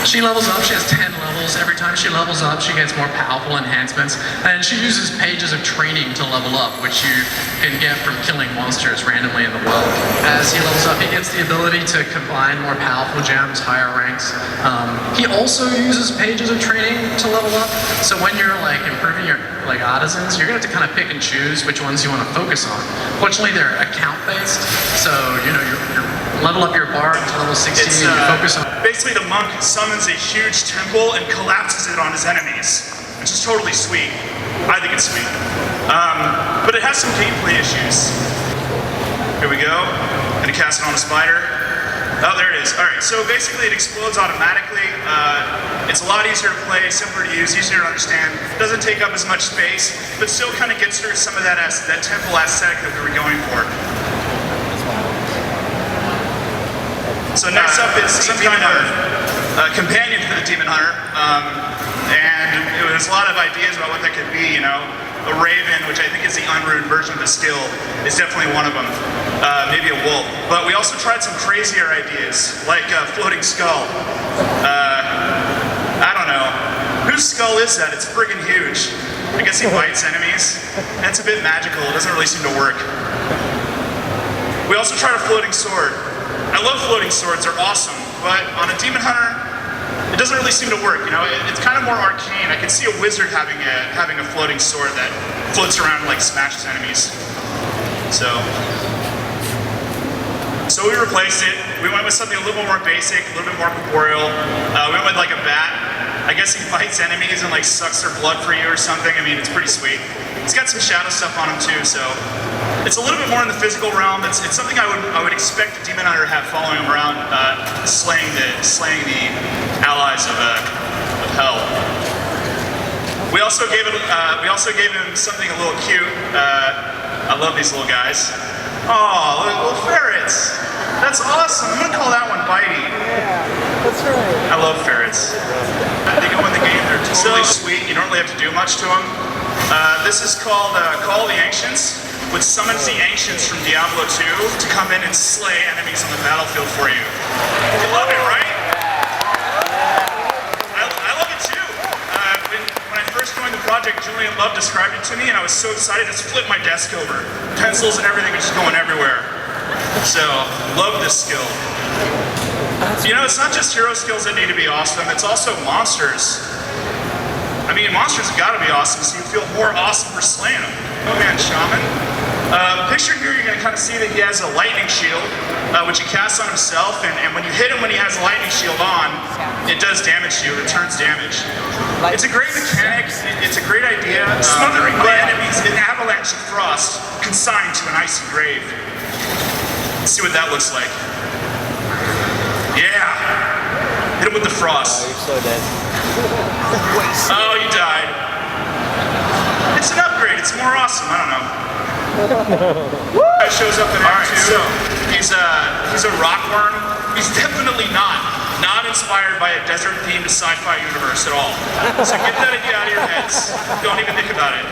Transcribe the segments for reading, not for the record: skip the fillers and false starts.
She levels up, she has 10 levels. Every time she levels up, she gets more powerful enhancements. And she uses pages of training to level up, which you can get from killing monsters randomly in the world. As he levels up, he gets the ability to combine more powerful gems, higher ranks. He also uses pages of training to level up. So when you're like improving your artisans, you're gonna have to kind of pick and choose which ones you want to focus on. Fortunately, they're account-based, so you know you're level up your bard to level 16 and you focus on. Basically, the monk summons a huge temple and collapses it on his enemies, which is totally sweet. I think it's sweet. But it has some gameplay issues. Here we go. Gonna cast it on a spider. Oh, there it is. All right, so basically it explodes automatically. It's a lot easier to play, simpler to use, easier to understand. Doesn't take up as much space, but still kind of gets through some of that temple aesthetic that we were going for. So next up is some kind of companion for the Demon Hunter, and there's a lot of ideas about what that could be, you know. A raven, which I think is the unruned version of the skill, is definitely one of them. Maybe a wolf. But we also tried some crazier ideas, like a floating skull. I don't know. Whose skull is that? It's friggin' huge. I guess he bites enemies. And it's a bit magical. It doesn't really seem to work. We also tried a floating sword. I love floating swords, they're awesome, but on a Demon Hunter, it doesn't really seem to work, you know? It's kind of more arcane. I can see a wizard having a floating sword that floats around and like smashes enemies. So we replaced it. We went with something a little bit more basic, a little bit more corporeal. We went with like a bat. I guess he bites enemies and like sucks their blood for you or something. I mean, it's pretty sweet. It's got some shadow stuff on him too, so it's a little bit more in the physical realm. It's something I would expect a Demon Hunter to have following him around, slaying the allies of hell. We also gave him something a little cute. I love these little guys. Oh, little ferrets. That's awesome. I'm gonna call that one Bitey. Yeah, that's right. I love ferrets. They go in the game. They're totally sweet. You don't really have to do much to them. This is called Call the Ancients, which summons the Ancients from Diablo 2 to come in and slay enemies on the battlefield for you. You love it, right? I love it too. When I first joined the project, Julian Love described it to me, and I was so excited to flip my desk over. Pencils and everything are just going everywhere. So, love this skill. You know, it's not just hero skills that need to be awesome, it's also monsters. I mean, monsters have got to be awesome, so you feel more awesome for slaying them. Oh man, Shaman. Picture here, you're going to kind of see that he has a lightning shield, which he casts on himself, and when you hit him when he has a lightning shield on, it does damage to you, it returns damage. It's a great mechanic, it's a great idea. Smothering my enemies in avalanche of frost, consigned to an icy grave. Let's see what that looks like. Yeah! Hit him with the frost. Oh, you're so dead. Oh, you died. It's an upgrade, it's more awesome, I don't know. Guy shows up in Act 2. So he's a rockworm. He's definitely not inspired by a desert-themed sci-fi universe at all. So get that idea out of your heads. Don't even think about it.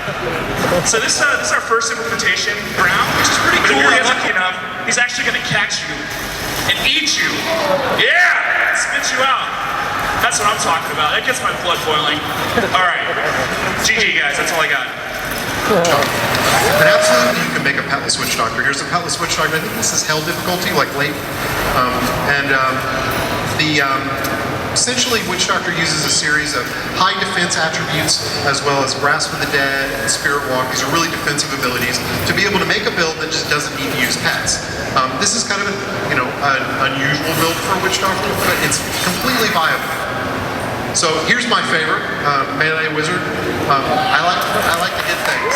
So this is our first implementation ground, which is pretty cool. If you're lucky enough, he's actually gonna catch you and eat you. Yeah! Spit you out. That's what I'm talking about. That gets my blood boiling. All right. GG, guys. That's all I got. And absolutely, you can make a Petless Witch Doctor. Here's a Petless Witch Doctor. I think this is Hell difficulty, like late. Essentially, Witch Doctor uses a series of high defense attributes, as well as Grasp of the Dead and Spirit Walk. These are really defensive abilities to be able to make a build that just doesn't need to use pets. This is kind of an unusual build for a Witch Doctor, but it's completely viable. So here's my favorite, melee wizard. I like to hit things.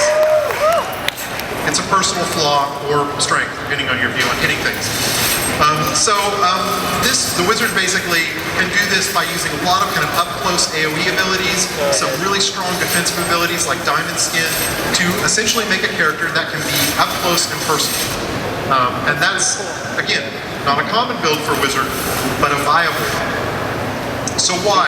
It's a personal flaw or strength, depending on your view on hitting things. The wizard basically can do this by using a lot of kind of up-close AoE abilities, some really strong defensive abilities like Diamond Skin, to essentially make a character that can be up-close and personal. And that's, again, not a common build for a wizard, but a viable one. So why?